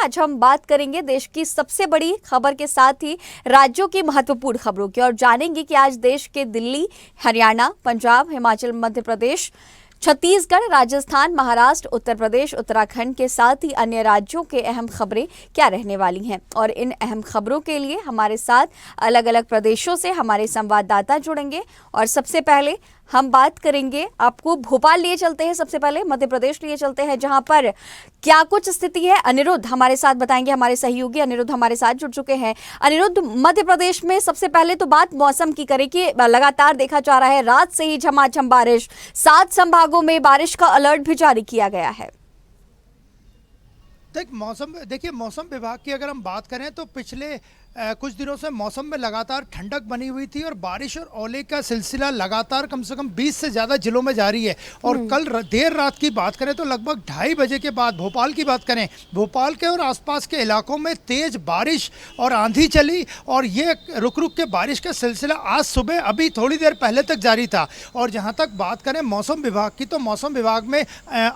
आज हम बात करेंगे देश की सबसे बड़ी खबर के साथ ही राज्यों की महत्वपूर्ण खबरों की और जानेंगे कि आज देश के दिल्ली, हरियाणा, पंजाब, हिमाचल, मध्य प्रदेश, छत्तीसगढ़, राजस्थान, महाराष्ट्र, उत्तर प्रदेश, उत्तराखंड के साथ ही अन्य राज्यों के अहम खबरें क्या रहने वाली हैं। और इन अहम खबरों के लिए हमारे साथ अलग अलग प्रदेशों से हमारे संवाददाता जुड़ेंगे। और सबसे पहले हम बात करेंगे, आपको भोपाल लिए चलते हैं, सबसे पहले मध्य प्रदेश लिए चलते हैं, जहां पर क्या कुछ स्थिति है। अनिरुद्ध हमारे साथ बताएंगे, हमारे सहयोगी अनिरुद्ध हमारे साथ जुड़ चुके हैं। अनिरुद्ध, मध्य प्रदेश में सबसे पहले तो बात मौसम की करें कि लगातार देखा जा रहा है रात से ही झमाझम बारिश, 7 संभागों में बारिश का अलर्ट भी जारी किया गया है। देखिए मौसम विभाग की अगर हम बात करें तो पिछले कुछ दिनों से मौसम में लगातार ठंडक बनी हुई थी और बारिश और ओले का सिलसिला लगातार कम से कम 20 से ज़्यादा जिलों में जारी है। और कल देर रात की बात करें तो लगभग 2:30 बजे के बाद भोपाल की बात करें, भोपाल के और आसपास के इलाकों में तेज़ बारिश और आंधी चली और ये रुक रुक के बारिश का सिलसिला आज सुबह अभी थोड़ी देर पहले तक जारी था। और जहाँ तक बात करें मौसम विभाग की तो मौसम विभाग में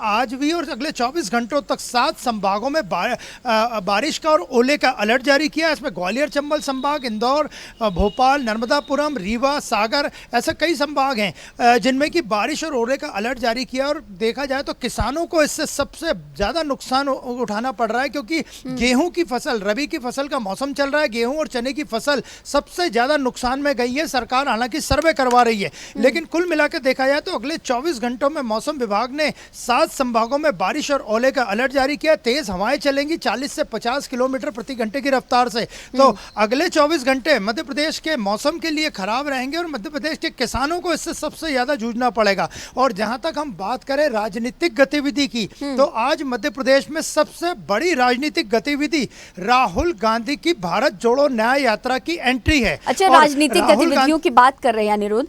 आज भी और अगले 24 घंटों तक 7 संभागों में बारिश का और ओले का अलर्ट जारी किया। इसमें ग्वालियर, चंबल संभाग, इंदौर, भोपाल, नर्मदापुरम, रीवा, सागर, ऐसे कई संभाग हैं जिनमें कि बारिश और ओले का अलर्ट जारी किया। और देखा जाए तो किसानों को इससे सबसे ज़्यादा नुकसान उठाना पड़ रहा है क्योंकि गेहूं की फसल, रबी की फसल का मौसम चल रहा है। गेहूं और चने की फसल सबसे ज़्यादा नुकसान में गई है। सरकार हालांकि सर्वे करवा रही है, लेकिन कुल मिलाकर देखा जाए तो अगले 24 घंटों में मौसम विभाग ने 7 संभागों में बारिश और ओले का अलर्ट जारी किया। तेज़ हवाएं चलेंगी 40 से 50 किलोमीटर प्रति घंटे की रफ्तार से। तो अगले 24 घंटे मध्य प्रदेश के मौसम के लिए खराब रहेंगे और मध्य प्रदेश के किसानों को इससे सबसे ज्यादा जूझना पड़ेगा। और जहां तक हम बात करें राजनीतिक गतिविधि की तो आज मध्य प्रदेश में सबसे बड़ी राजनीतिक गतिविधि राहुल गांधी की भारत जोड़ो न्याय यात्रा की एंट्री है। अच्छा, राजनीतिक गतिविधियों की बात कर रहे हैं अनिरुद्ध,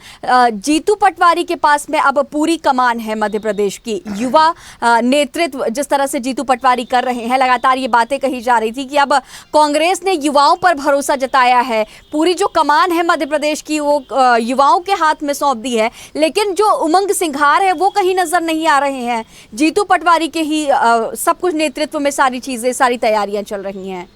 जीतू पटवारी के पास में अब पूरी कमान है मध्य प्रदेश की। युवा नेतृत्व जिस तरह से जीतू पटवारी कर रहे हैं, लगातार ये बातें कही जा रही थी कि अब कांग्रेस ने युवाओं पर भरोसा जताया है, पूरी जो कमान है मध्य प्रदेश की वो युवाओं के हाथ में सौंप दी है। लेकिन जो उमंग सिंघार है वो कहीं नजर नहीं आ रहे हैं। जीतू पटवारी के ही सब कुछ नेतृत्व में सारी चीजें, सारी तैयारियां चल रही हैं।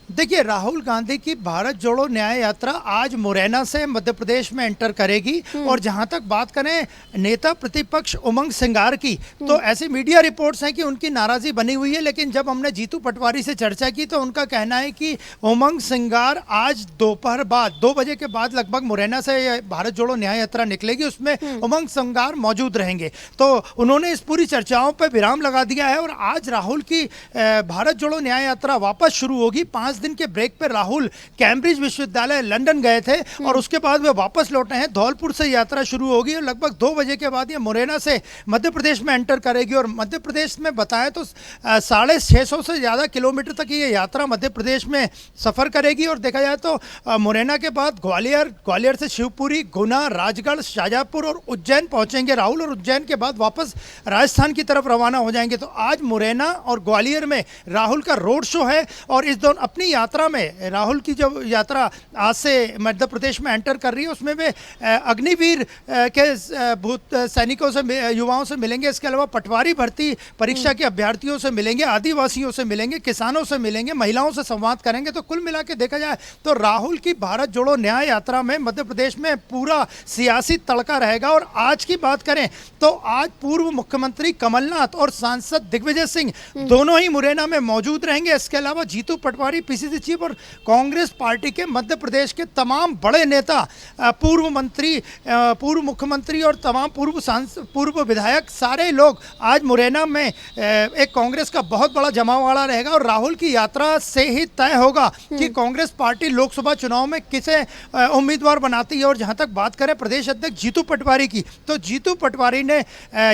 देखिए राहुल गांधी की भारत जोड़ो न्याय यात्रा आज मुरैना से मध्य प्रदेश में एंटर करेगी। और जहां तक बात करें नेता प्रतिपक्ष उमंग सिंघार की तो ऐसी मीडिया रिपोर्ट्स हैं कि उनकी नाराजगी बनी हुई है, लेकिन जब हमने जीतू पटवारी से चर्चा की तो उनका कहना है कि उमंग सिंघार आज दोपहर बाद 2 बजे के बाद लगभग मुरैना से भारत जोड़ो न्याय यात्रा निकलेगी, उसमें उमंग सिंघार मौजूद रहेंगे। तो उन्होंने इस पूरी चर्चाओं पर विराम लगा दिया है और आज राहुल की भारत जोड़ो न्याय यात्रा वापस शुरू होगी। 5 दिन के ब्रेक पर राहुल कैम्ब्रिज विश्वविद्यालय लंदन गए थे और उसके बाद वे वापस लौटे हैं। धौलपुर से यात्रा शुरू होगी और लगभग 2 बजे के बाद ये मुरैना से मध्य प्रदेश में एंटर करेगी। और मध्य प्रदेश में बताएं तो 650 से ज़्यादा किलोमीटर तक ये यात्रा मध्य प्रदेश में सफ़र करेगी। और देखा जाए तो मुरैना के बाद ग्वालियर से शिवपुरी, गुना, राजगढ़, शाजापुर और उज्जैन पहुंचेंगे राहुल और उज्जैन के बाद वापस राजस्थान की तरफ रवाना हो जाएंगे। तो आज मुरैना और ग्वालियर में राहुल का रोड शो है और इस दौरान अपनी यात्रा में राहुल की जो यात्रा आज से मध्य प्रदेश में एंटर कर रही है उसमें वे अग्निवीर के भूत सैनिकों से, युवाओं से मिलेंगे। इसके अलावा पटवारी भर्ती परीक्षा के अभ्यर्थियों से मिलेंगे, आदिवासियों से मिलेंगे, किसानों से मिलेंगे, महिलाओं से संवाद करेंगे। तो कुल मिला के देखा जाए तो राहुल की भारत जोड़ो न्याय यात्रा में मध्य प्रदेश में पूरा सियासी तड़का रहेगा। और आज की बात करें तो आज पूर्व मुख्यमंत्री कमलनाथ और सांसद दिग्विजय सिंह दोनों ही मुरैना में मौजूद रहेंगे। इसके अलावा जीतू पटवारी, पीसीसी चीफ और कांग्रेस पार्टी के मध्य प्रदेश के तमाम बड़े नेता, पूर्व मंत्री, पूर्व मुख्यमंत्री और तमाम पूर्व विधायक, सारे लोग आज मुरैना में एक कांग्रेस का बहुत बड़ा जमावड़ा रहेगा। और राहुल की यात्रा से ही तय होगा कि कांग्रेस पार्टी लोकसभा चुनाव में किसे उम्मीदवार बनाती है। और जहां तक बात करें प्रदेश अध्यक्ष जीतू पटवारी की तो जीतू पटवारी ने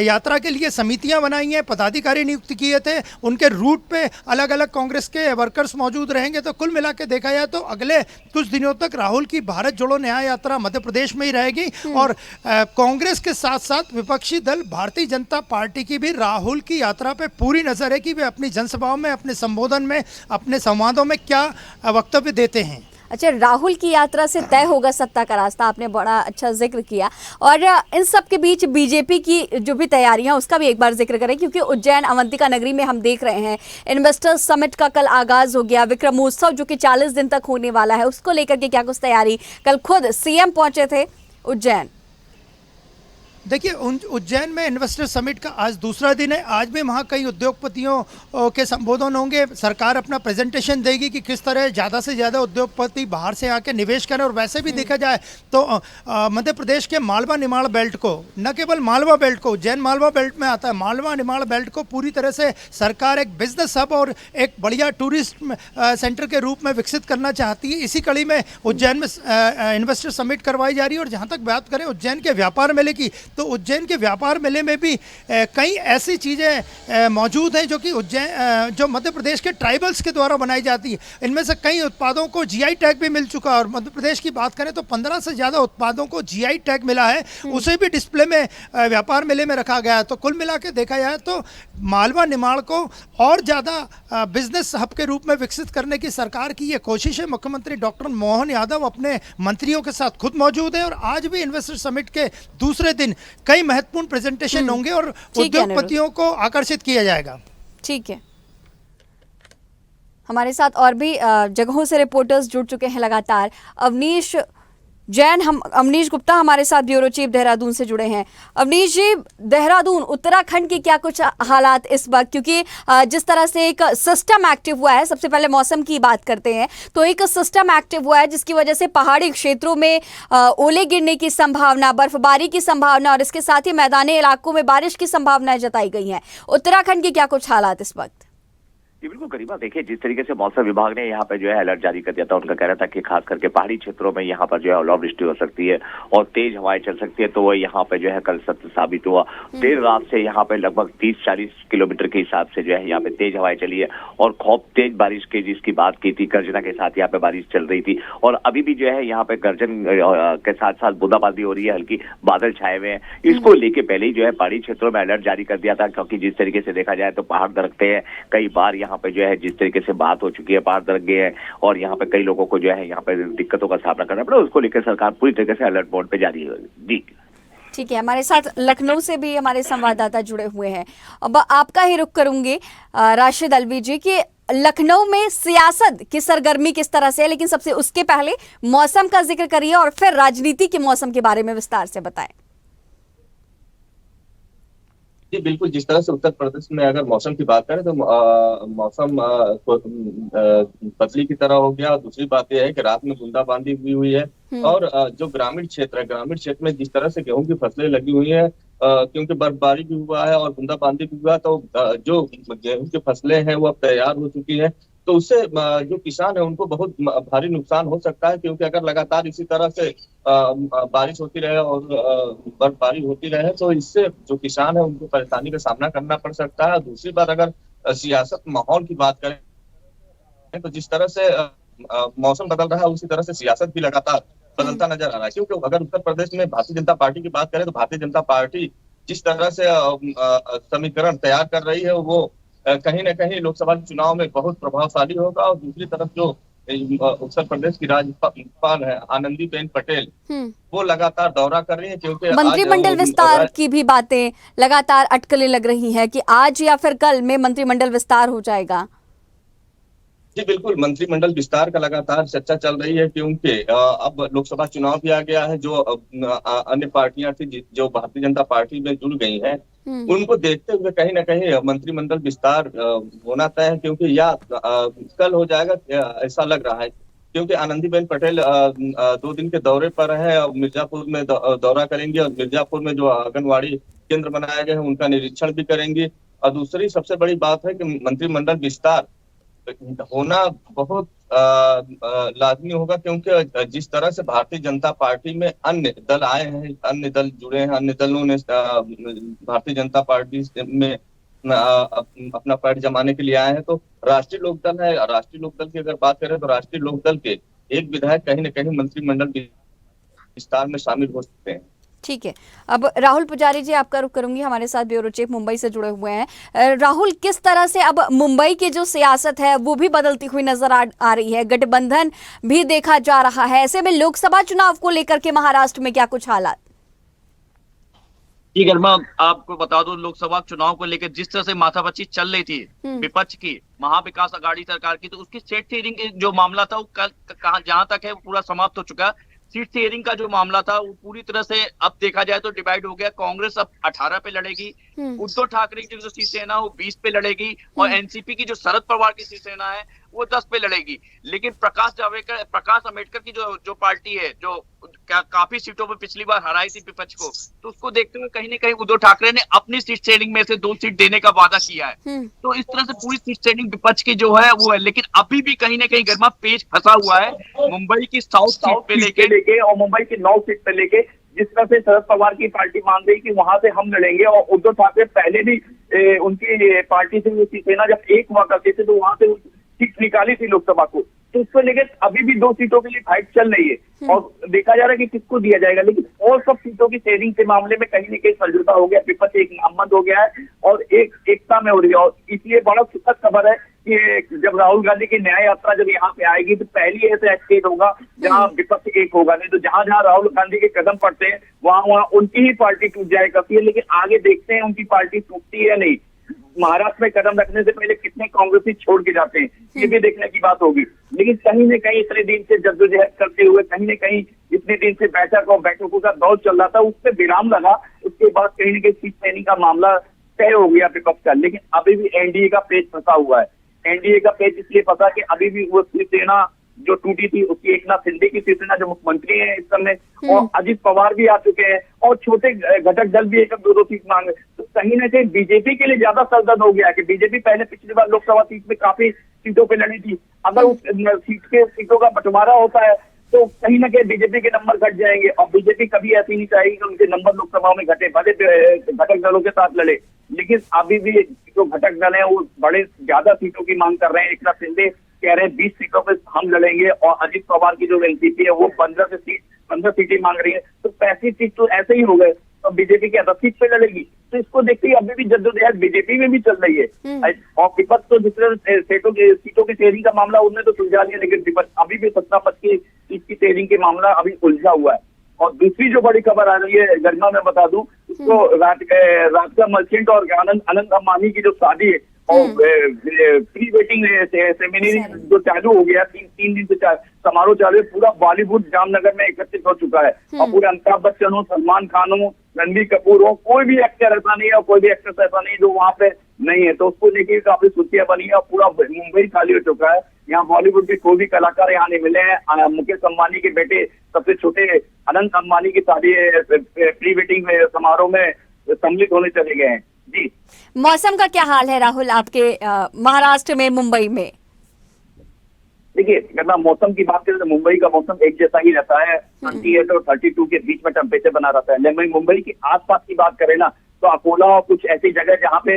यात्रा के लिए समितियां बनाई हैं, पदाधिकारी नियुक्त किए थे, उनके रूट पे अलग अलग कांग्रेस के वर्कर्स मौजूद रहेंगे। तो कुल मिला के देखा जाए तो अगले कुछ दिनों तक राहुल की भारत जोड़ो न्याय यात्रा मध्य प्रदेश में ही रहेगी। और कांग्रेस के साथ साथ विपक्षी दल भारतीय जनता पार्टी की भी राहुल की यात्रा पे पूरी नजर है कि वे अपनी जनसभाओं में, अपने संबोधन में, अपने संवादों में क्या वक्तव्य देते हैं। अच्छा, राहुल की यात्रा से तय होगा सत्ता का रास्ता, आपने बड़ा अच्छा जिक्र किया। और इन सब के बीच बीजेपी की जो भी तैयारियां, उसका भी एक बार जिक्र करें, क्योंकि उज्जैन अवंतिका नगरी में हम देख रहे हैं इन्वेस्टर्स समिट का कल आगाज हो गया। विक्रमोत्सव जो कि 40 दिन तक होने वाला है, उसको लेकर के क्या कुछ तैयारी? कल खुद सीएम पहुंचे थे उज्जैन। देखिए उज्जैन में इन्वेस्टर समिट का आज दूसरा दिन है। आज भी वहाँ कई उद्योगपतियों के संबोधन होंगे। सरकार अपना प्रेजेंटेशन देगी कि किस तरह ज़्यादा से ज़्यादा उद्योगपति बाहर से आके निवेश करें। और वैसे भी देखा जाए तो मध्य प्रदेश के मालवा निमाड़ बेल्ट को, न केवल मालवा बेल्ट को, उज्जैन मालवा बेल्ट में आता है, मालवा निमाड़ बेल्ट को पूरी तरह से सरकार एक बिजनेस हब और एक बढ़िया टूरिस्ट सेंटर के रूप में विकसित करना चाहती है। इसी कड़ी में उज्जैन में इन्वेस्टर समिट करवाई जा रही है। और जहाँ तक बात करें उज्जैन के व्यापार मेले की, तो उज्जैन के व्यापार मेले में भी कई ऐसी चीज़ें मौजूद हैं जो कि उज्जैन जो मध्य प्रदेश के ट्राइबल्स के द्वारा बनाई जाती है। इनमें से कई उत्पादों को जीआई टैग भी मिल चुका है। और मध्य प्रदेश की बात करें तो 15 से ज़्यादा उत्पादों को जीआई टैग मिला है, उसे भी डिस्प्ले में व्यापार मेले में रखा गया है। तो कुल मिला के देखा जाए तो मालवा निमाड़ को और ज़्यादा बिजनेस हब के रूप में विकसित करने की सरकार की ये कोशिश है। मुख्यमंत्री डॉक्टर मोहन यादव अपने मंत्रियों के साथ खुद मौजूद है। और आज भी इन्वेस्टर समिट के दूसरे दिन कई महत्वपूर्ण प्रेजेंटेशन होंगे और उद्योगपतियों को आकर्षित किया जाएगा। ठीक है, हमारे साथ और भी जगहों से रिपोर्टर्स जुड़ चुके हैं लगातार। अवनीश जैन, हम अवनीश गुप्ता हमारे साथ ब्यूरो चीफ देहरादून से जुड़े हैं। अवनीश जी, देहरादून उत्तराखंड के क्या कुछ हालात इस वक्त, क्योंकि जिस तरह से एक सिस्टम एक्टिव हुआ है, सबसे पहले मौसम की बात करते हैं तो एक सिस्टम एक्टिव हुआ है जिसकी वजह से पहाड़ी क्षेत्रों में ओले गिरने की संभावना, बर्फबारी की संभावना और इसके साथ ही मैदानी इलाकों में बारिश की संभावनाएं जताई गई हैं। उत्तराखंड के क्या कुछ हालात इस वक्त? जी बिल्कुल गरिमा, देखिए जिस तरीके से मौसम विभाग ने यहाँ पे जो है अलर्ट जारी कर दिया था, उनका कहना था कि खास करके पहाड़ी क्षेत्रों में यहाँ पर जो है ओलावृष्टि हो सकती है और तेज हवाएं चल सकती है। तो वो यहाँ पे जो है कल सत्य साबित हुआ। देर रात से यहाँ पे लगभग 30-40 किलोमीटर के हिसाब से जो है यहाँ पे तेज हवाएं चली है और खूब तेज बारिश की जिसकी बात की थी, गर्जना के साथ यहाँ पे बारिश चल रही थी। और अभी भी जो है यहाँ पे गर्जन के साथ साथ बूंदाबांदी हो रही है, हल्की बादल छाए हुए हैं। इसको लेके पहले ही जो है पहाड़ी क्षेत्रों में अलर्ट जारी कर दिया था, क्योंकि जिस तरीके से देखा जाए तो पहाड़ दरकते हैं। कई बार यहाँ पे जो है जिस तरीके से बात हो चुकी है, पहाड़ दरक गए हैं और यहाँ पे कई लोगों को जो है यहाँ पे दिक्कतों का सामना करना पड़ा। उसको लेकर सरकार पूरी तरीके से अलर्ट मोड पे जारी है। जी ठीक है, हमारे साथ लखनऊ से भी हमारे संवाददाता जुड़े हुए हैं। अब आपका ही रुख करूंगी राशिद अलवी जी कि लखनऊ में सियासत की सरगर्मी किस तरह से है, लेकिन सबसे उसके पहले मौसम का जिक्र करिए और फिर राजनीति के मौसम के बारे में विस्तार से बताएं। जी बिल्कुल, जिस तरह से उत्तर प्रदेश में अगर मौसम की बात करें तो मौसम पतली की तरह हो गया। दूसरी बात यह है कि रात में बूंदाबांदी हुई है और जो ग्रामीण क्षेत्र है, ग्रामीण क्षेत्र में जिस तरह से गेहूं की फसलें लगी हुई है, क्योंकि बर्फबारी भी हुआ है और बूंदाबांदी भी हुआ, तो जो गेहूं की फसलें हैं वो अब तैयार हो चुकी है। तो उससे जो किसान है उनको बहुत भारी नुकसान हो सकता है, क्योंकि अगर लगातार इसी तरह से बारिश होती रहे और बर्फबारी होती रहे तो इससे जो किसान है उनको परेशानी का सामना करना पड़ सकता है। दूसरी बात, अगर सियासत माहौल की बात करें तो जिस तरह से मौसम बदल रहा है उसी तरह से सियासत भी लगातार बदलता नजर आ रहा है। क्योंकि अगर उत्तर प्रदेश में भारतीय जनता पार्टी की बात करें तो भारतीय जनता पार्टी जिस तरह से समीकरण तैयार कर रही है वो कहीं ना कहीं लोकसभा चुनाव में बहुत प्रभावशाली होगा। और दूसरी तरफ जो उत्तर प्रदेश की राज्यपाल है आनंदीबेन पटेल, वो लगातार दौरा कर रही है, क्योंकि मंत्रिमंडल विस्तार की भी बातें लगातार अटकलें लग रही हैं कि आज या फिर कल में मंत्रिमंडल विस्तार हो जाएगा। जी बिल्कुल, मंत्रिमंडल विस्तार का लगातार चर्चा चल रही है, क्योंकि अब लोकसभा चुनाव भी आ गया है। जो अन्य पार्टियां थी जो भारतीय जनता पार्टी में जुड़ गई हैं, उनको देखते हुए कहीं ना कहीं मंत्रिमंडल विस्तार होना तय है, क्योंकि या कल हो जाएगा ऐसा लग रहा है। क्योंकि आनंदीबेन पटेल 2 दिन के दौरे पर है, मिर्जापुर में दौरा करेंगे और मिर्जापुर में जो आंगनबाड़ी केंद्र बनाए गए हैं उनका निरीक्षण भी करेंगे। और दूसरी सबसे बड़ी बात है कि मंत्रिमंडल विस्तार होना बहुत लाजमी होगा, क्योंकि जिस तरह से भारतीय जनता पार्टी में अन्य दल आए हैं, अन्य दल जुड़े हैं, अन्य दलों ने भारतीय जनता पार्टी में अपना पैर जमाने के लिए आए हैं। तो राष्ट्रीय लोकदल है, राष्ट्रीय लोकदल की अगर बात करें तो राष्ट्रीय लोकदल के एक विधायक कहीं ना कहीं मंत्रिमंडल विस्तार में शामिल हो सकते हैं। ठीक है। अब राहुल पुजारी जी, आपका रुख करूंगी, हमारे साथ ब्यूरो चीफ मुंबई से जुड़े हुए हैं। राहुल, किस तरह से अब मुंबई की जो सियासत है वो भी बदलती हुई नजर आ रही है, गठबंधन भी देखा जा रहा है, ऐसे में लोकसभा चुनाव को लेकर के महाराष्ट्र में क्या कुछ हालात? जी गरिमा, आपको बता दो, लोकसभा चुनाव को लेकर जिस तरह से माथापच्ची चल रही थी विपक्ष की, महाविकास आघाड़ी सरकार की, तो उसकी सीट शेयरिंग जो मामला था वो कहाँ जहां तक है वो पूरा समाप्त हो चुका है। सीट शेयरिंग का जो मामला था वो पूरी तरह से अब देखा जाए तो डिवाइड हो गया। कांग्रेस अब 18 पे लड़ेगी, उद्धव ठाकरे की जो शिवसेना वो 20 पे लड़ेगी, और एनसीपी की जो शरद पवार की शिवसेना है वो 10 पे लड़ेगी। लेकिन प्रकाश अम्बेडकर की जो पार्टी है, जो काफी सीटों पर पिछली बार हराई थी विपक्ष को, तो उसको देखते हुए कहीं ना कहीं उद्धव ठाकरे ने अपनी सीट शेयरिंग में से 2 सीट देने का वादा किया है। तो इस तरह से पूरी सीट शेयरिंग विपक्ष की जो है वो है। लेकिन अभी भी कहीं ना कहीं गर्मा पेच फंसा हुआ है मुंबई की साउथ सीट पे लेके और मुंबई की 9 सीट पे लेके, जिस तरह से शरद पवार की पार्टी मांग रही कि वहां से हम लड़ेंगे, और उद्धव ठाकरे पहले भी उनकी पार्टी से शिवसेना जब एक हुआ करते थे तो वहां से सीट निकाली थी लोकसभा को, तो उसको लेकर अभी भी 2 सीटों के लिए फाइट चल रही है और देखा जा रहा है कि किसको दिया जाएगा। लेकिन और सब सीटों की शेयरिंग के मामले में कहीं न कहीं समझौता हो गया, विपक्ष एक नामबंद हो गया है और एकता में हो रही है। और इसलिए बड़ा सुखद खबर है कि जब राहुल गांधी की न्याय यात्रा जब यहाँ पे आएगी तो पहली ऐसा स्टेट होगा जहाँ विपक्ष एक होगा। नहीं तो जहां जहां राहुल गांधी के कदम पड़ते हैं वहां उनकी ही पार्टी टूट जाया करती है। लेकिन आगे देखते हैं उनकी पार्टी टूटती है या नहीं। महाराष्ट्र में कदम रखने से पहले कितने कांग्रेसी छोड़ के जाते हैं, ये भी देखने की बात होगी। लेकिन कहीं न कहीं इतने दिन से जद्दोजहद करते हुए, कहीं न कहीं इतने दिन से बैठकों का दौर चल रहा था, उससे विराम लगा। उसके बाद कहीं न कहीं सीट शेयरिंग का मामला तय हो गया विपक्ष का। लेकिन अभी भी एनडीए का पेच फंसा हुआ है। एनडीए का पेच इसलिए फंसा कि अभी भी वो शिवसेना जो टूटी थी उसकी एकनाथ शिंदे की शिवसेना जो मुख्यमंत्री है इस समय, और अजित पवार भी आ चुके हैं और छोटे घटक दल भी 1-2 सीट मांगे। तो कहीं ना कहीं बीजेपी के लिए ज्यादा सरदर्द हो गया है कि बीजेपी पहले पिछली बार लोकसभा सीट में काफी सीटों पे लड़ी थी। अगर उस सीटों का बंटवारा होता है तो कहीं ना कहीं बीजेपी के नंबर घट जाएंगे, और बीजेपी कभी ऐसी नहीं चाहेगी कि उनके नंबर लोकसभा में घटे, भले घटक दलों के साथ लड़े। लेकिन अभी भी जो घटक दल है वो बड़े ज्यादा सीटों की मांग कर रहे हैं। एकनाथ शिंदे कह रहे हैं 20 सीटों पे हम लड़ेंगे, और अजित पवार की जो एनसीपी है वो 15 सीटें मांग रही है। तो 35 सीट तो ऐसे ही हो गए, तो बीजेपी की 10 सीट पे लड़ेगी। तो इसको देखते ही अभी भी जद्दोजहद बीजेपी में भी चल रही है। और विपक्ष तो जिसने सीटों की शेयरिंग का मामला उन्होंने तो सुलझा लिया, लेकिन विपक्ष अभी भी 17 की सीट की शेयरिंग के मामला अभी उलझा हुआ है। और दूसरी जो बड़ी खबर आ रही है गरिमा, मैं बता दूं, उसको राधिका मर्चेंट और अनंत अंबानी की जो शादी है और प्री वेडिंग सेरेमनी जो चालू हो गया, 3 दिन से समारोह चालू है। पूरा बॉलीवुड जामनगर में एकत्रित हो चुका है और पूरे अमिताभ बच्चन हो, सलमान खान हो, रणबीर कपूर हो, कोई भी एक्टर ऐसा नहीं है और कोई भी एक्ट्रेस ऐसा नहीं है जो वहाँ पे नहीं है। तो उसको लेके काफी सुर्खियां बनी है और पूरा मुंबई खाली हो चुका है। यहाँ बॉलीवुड के कोई भी कलाकार यहाँ नहीं मिले हैं। मुकेश अंबानी के बेटे सबसे छोटे अनंत अंबानी की शादी प्री वेडिंग समारोह में सम्मिलित होने चले गए हैं। जी, मौसम का क्या हाल है राहुल आपके महाराष्ट्र में, मुंबई में? देखिए, अगर मौसम की बात करें तो मुंबई का मौसम एक जैसा ही रहता है। 38 और 32 के बीच में टेम्परेचर बना रहता है। लेकिन मुंबई के आसपास की बात करें ना तो अकोला और कुछ ऐसी जगह जहाँ पे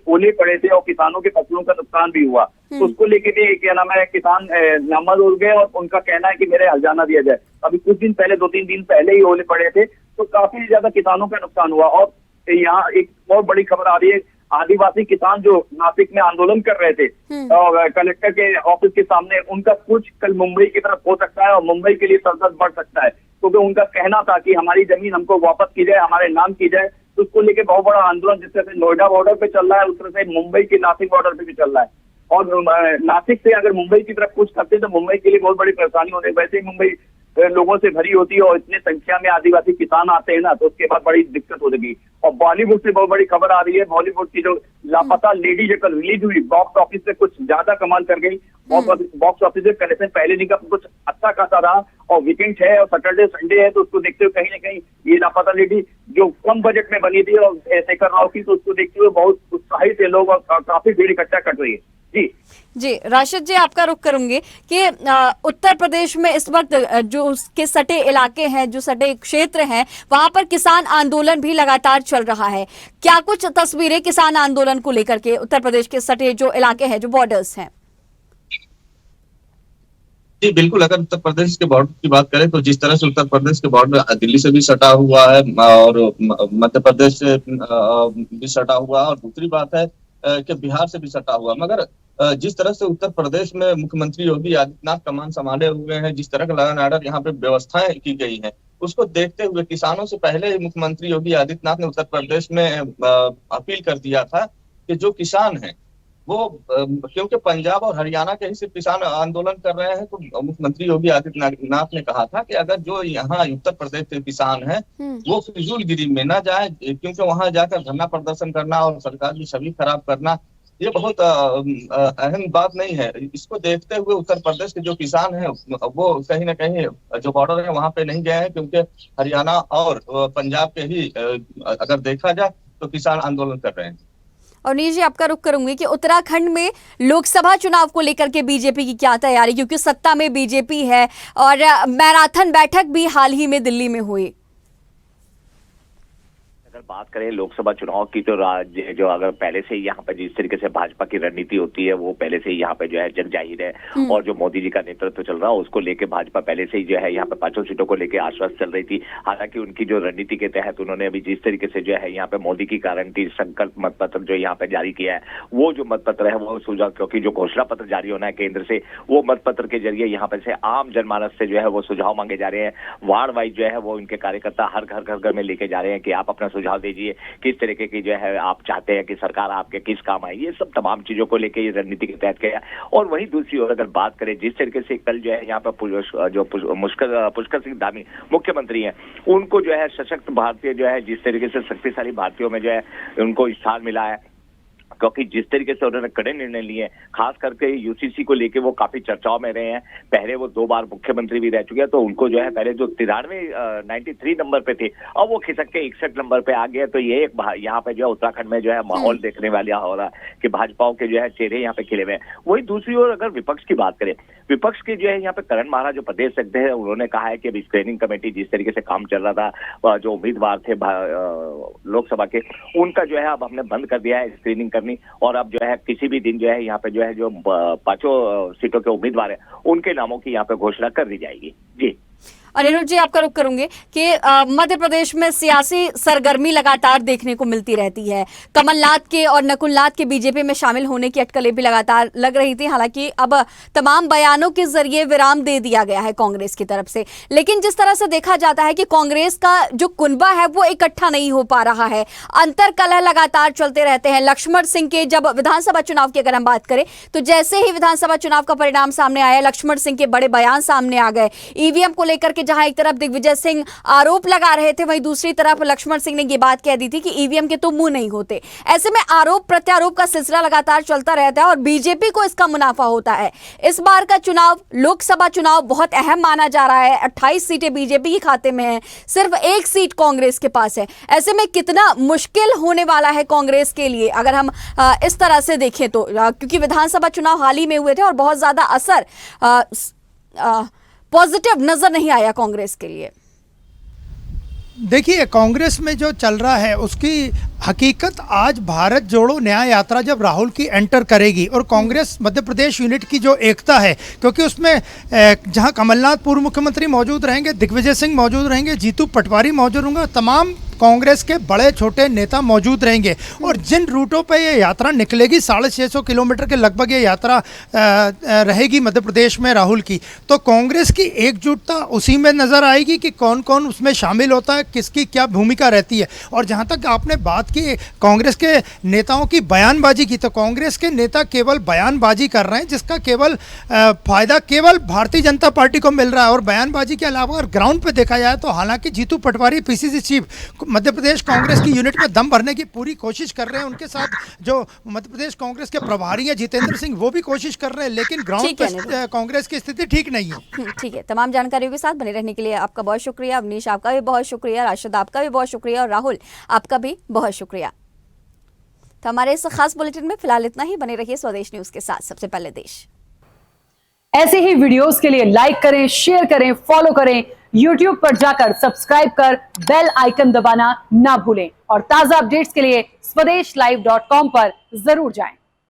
ओले पड़े थे और किसानों के फसलों का नुकसान भी हुआ, तो उसको लेके भी क्या नाम है, किसान नामर्द हो गए और उनका कहना है कि मेरे हर्जाना दिया जाए। अभी कुछ दिन पहले, 2-3 दिन पहले ही ओले पड़े थे, तो काफी ज्यादा किसानों का नुकसान हुआ। और यहाँ एक बहुत बड़ी खबर आ रही है, आदिवासी किसान जो नासिक में आंदोलन कर रहे थे और कलेक्टर के ऑफिस के सामने, उनका कुछ कल मुंबई की तरफ हो सकता है और मुंबई के लिए सरदर्द बढ़ सकता है, क्योंकि उनका कहना था कि हमारी जमीन हमको वापस की जाए, हमारे नाम की जाए। तो उसको लेके बहुत बड़ा आंदोलन जिस तरह से नोएडा बॉर्डर पे चल रहा है, उस तरह से मुंबई के नासिक बॉर्डर पे भी चल रहा है। और नासिक से अगर मुंबई की तरफ कुछ करते तो मुंबई के लिए बहुत बड़ी परेशानी होती है। वैसे ही मुंबई लोगों से भरी होती है और इतने संख्या में आदिवासी किसान आते हैं ना, तो उसके बाद बड़ी दिक्कत हो जाएगी। और बॉलीवुड से बहुत बड़ी खबर आ रही है। बॉलीवुड की जो लापता लेडी जो कल रिलीज हुई, बॉक्स ऑफिस से कुछ ज्यादा कमाल कर गई। बॉक्स ऑफिस से कलेक्शन पहले नहीं का कुछ अच्छा खासा रहा, और वीकेंड है और सैटरडे संडे है, तो उसको देखते हुए कहीं ना कहीं ये लापता लेडी जो कम बजट में बनी थी और शेखर राव की, तो उसको देखते हुए बहुत उत्साहित है लोग और काफी भीड़ इकट्ठा कर रही है। जी, राशिद जी, आपका रुख करूंगी कि उत्तर प्रदेश में इस वक्त जो उसके सटे इलाके हैं, जो सटे क्षेत्र हैं, वहां पर किसान आंदोलन भी लगातार चल रहा है। क्या कुछ तस्वीरें किसान आंदोलन को लेकर के उत्तर प्रदेश के सटे जो इलाके हैं, जो बॉर्डर्स हैं? जी बिल्कुल, अगर उत्तर प्रदेश के बॉर्डर की बात करें तो जिस तरह से उत्तर प्रदेश के बॉर्डर दिल्ली से भी सटा हुआ है और मध्य प्रदेश से भी सटा हुआ है, और दूसरी बात है कि बिहार से भी सटा हुआ, मगर जिस तरह से उत्तर प्रदेश में मुख्यमंत्री योगी आदित्यनाथ कमान संभाले हुए हैं, जिस तरह का लॉ एंड ऑर्डर यहाँ पे व्यवस्थाएं की गई हैं, उसको देखते हुए किसानों से पहले ही मुख्यमंत्री योगी आदित्यनाथ ने उत्तर प्रदेश में अपील कर दिया था कि जो किसान हैं वो क्योंकि पंजाब और हरियाणा के ही सिर्फ किसान आंदोलन कर रहे हैं, तो मुख्यमंत्री योगी आदित्यनाथ ने कहा था कि अगर जो यहाँ उत्तर प्रदेश के किसान हैं वो फिजूलगिरी में ना जाए, क्योंकि वहां जाकर धरना प्रदर्शन करना और सरकार की छवि खराब करना ये बहुत अहम बात नहीं है। इसको देखते हुए उत्तर प्रदेश के जो किसान हैं वो कहीं ना कहीं जो बॉर्डर है वहां पे नहीं गए हैं, क्योंकि हरियाणा और पंजाब के ही अगर देखा जाए तो किसान आंदोलन कर रहे हैं। और नीरज जी, आपका रुख करूंगी कि उत्तराखंड में लोकसभा चुनाव को लेकर के बीजेपी की क्या तैयारी, क्योंकि सत्ता में बीजेपी है और मैराथन बैठक भी हाल ही में दिल्ली में हुई। अगर बात करें लोकसभा चुनाव की तो राज्य जो अगर पहले से ही यहाँ पे जिस तरीके से भाजपा की रणनीति होती है वो पहले से ही यहाँ पे जो है जग जाहिर है, और जो मोदी जी का नेतृत्व चल रहा है उसको लेके भाजपा पहले से ही जो है यहाँ पे 5 सीटों को लेके आश्वस्त चल रही थी। हालांकि उनकी जो रणनीति के तहत उन्होंने अभी जिस तरीके से जो है यहाँ पे मोदी की गारंटी संकल्प मतपत्र जो यहाँ पे जारी किया है, वो जो मतपत्र है वो सुझाव, क्योंकि जो घोषणा पत्र जारी होना है केंद्र से, वो मतपत्र के जरिए यहाँ पे से आम जनमानस से जो है वो सुझाव मांगे जा रहे हैं। वार्ड वाइज जो है वो उनके कार्यकर्ता हर घर में लेके जा रहे हैं कि आप अपना सुझाव दीजिए, किस तरीके की जो है आप चाहते हैं कि सरकार आपके किस काम आए, ये सब तमाम चीजों को लेके ये रणनीति के तहत किया। और वहीं दूसरी ओर अगर बात करें जिस तरीके से कल जो है यहाँ पर जो पुष्कर सिंह धामी मुख्यमंत्री हैं, उनको जो है सशक्त भारतीय जो है जिस तरीके से शक्तिशाली भारतीयों में जो है उनको स्थान मिला है, क्योंकि जिस तरीके से उन्होंने कड़े निर्णय लिए, खास करके यूसीसी को लेके वो काफी चर्चाओं में रहे हैं। पहले वो 2 बार मुख्यमंत्री भी रह चुके हैं, तो उनको जो है पहले जो 93 नंबर पे थे अब वो खिसक के 61 नंबर पे आ गए। तो ये एक यहाँ पे जो है उत्तराखंड में जो है माहौल देखने वाला हो रहा है कि भाजपाओं के जो है चेहरे यहाँ पे खिले हुए हैं। वही दूसरी ओर अगर विपक्ष की बात करें, विपक्ष के जो है यहाँ पे करण महाराज जो प्रदेश अध्यक्ष है, उन्होंने कहा है कि अभी स्क्रीनिंग कमेटी जिस तरीके से काम चल रहा था, जो उम्मीदवार थे लोकसभा के, उनका जो है अब हमने बंद कर दिया है स्क्रीनिंग करनी, और अब जो है किसी भी दिन जो है यहाँ पे जो है जो 5 सीटों के उम्मीदवार है उनके नामों की यहाँ पे घोषणा कर दी जाएगी। जी अनिरुद्ध जी, आपका रुख करूंगे कि मध्य प्रदेश में सियासी सरगर्मी लगातार देखने को मिलती रहती है। कमलनाथ के और नकुलनाथ के बीजेपी में शामिल होने की अटकलें भी लगातार लग रही थी, हालांकि अब तमाम बयानों के जरिए विराम दे दिया गया है कांग्रेस की तरफ से। लेकिन जिस तरह से देखा जाता है कि कांग्रेस का जो कुनबा है वो इकट्ठा नहीं हो पा रहा है, अंतर कलह लगातार चलते रहते हैं। लक्ष्मण सिंह के जब विधानसभा चुनाव की अगर हम बात करें तो जैसे ही विधानसभा चुनाव का परिणाम सामने आया, लक्ष्मण सिंह के बड़े बयान सामने आ गए ईवीएम को लेकर के। जहां एक तरफ दिग्विजय सिंह आरोप लगा रहे थे, वहीं दूसरी तरफ लक्ष्मण सिंह ने यह बात कह दी थी कि ईवीएम के तो मुंह नहीं होते। ऐसे में आरोप प्रत्यारोप का सिलसिला लगातार चलता रहता है और बीजेपी को इसका मुनाफा होता है। इस बार का चुनाव, लोकसभा चुनाव, बहुत अहम माना जा रहा है। 28 सीटें बीजेपी के खाते में है, सिर्फ 1 सीट कांग्रेस के पास है। ऐसे में कितना मुश्किल होने वाला है कांग्रेस के लिए अगर हम इस तरह से देखें तो, क्योंकि विधानसभा चुनाव हाल ही में हुए थे और बहुत ज्यादा असर पॉजिटिव नजर नहीं आया कांग्रेस के लिए। देखिए, कांग्रेस में जो चल रहा है उसकी हकीकत आज भारत जोड़ो न्याय यात्रा जब राहुल की एंटर करेगी और कांग्रेस मध्य प्रदेश यूनिट की जो एकता है, क्योंकि उसमें जहां कमलनाथ पूर्व मुख्यमंत्री मौजूद रहेंगे, दिग्विजय सिंह मौजूद रहेंगे, जीतू पटवारी मौजूद होंगे, तमाम कांग्रेस के बड़े छोटे नेता मौजूद रहेंगे। और जिन रूटों पे ये यात्रा निकलेगी, 650 किलोमीटर के लगभग ये यात्रा रहेगी मध्य प्रदेश में राहुल की, तो कांग्रेस की एकजुटता उसी में नजर आएगी कि कौन कौन उसमें शामिल होता है, किसकी क्या भूमिका रहती है। और जहां तक आपने बात की कांग्रेस के नेताओं की बयानबाजी की, तो कांग्रेस के नेता केवल बयानबाजी कर रहे हैं जिसका केवल फायदा केवल भारतीय जनता पार्टी को मिल रहा है। और बयानबाजी के अलावा अगर ग्राउंड पे देखा जाए तो हालांकि जीतू पटवारी पीसीसी चीफ मध्य प्रदेश कांग्रेस की यूनिट में दम भरने की पूरी कोशिश कर रहे हैं, उनके साथ जो मध्य प्रदेश कांग्रेस के प्रभारी हैं जितेंद्र सिंह, वो भी कोशिश कर रहे हैं, लेकिन ग्राउंड पे कांग्रेस की स्थिति ठीक नहीं है। ठीक है, तमाम जानकारियों के साथ बने रहने के लिए आपका बहुत शुक्रिया। अवनीश, आपका भी बहुत शुक्रिया। राशिद, आपका भी बहुत शुक्रिया। और राहुल, आपका भी बहुत शुक्रिया। तो हमारे इस खास बुलेटिन में फिलहाल इतना ही। बने रहिए स्वदेश न्यूज के साथ। सबसे पहले देश। ऐसे ही वीडियोस के लिए लाइक करें, शेयर करें, फॉलो करें। YouTube पर जाकर सब्सक्राइब कर बेल आइकन दबाना ना भूलें और ताजा अपडेट्स के लिए swedeshlive.com पर जरूर जाएं।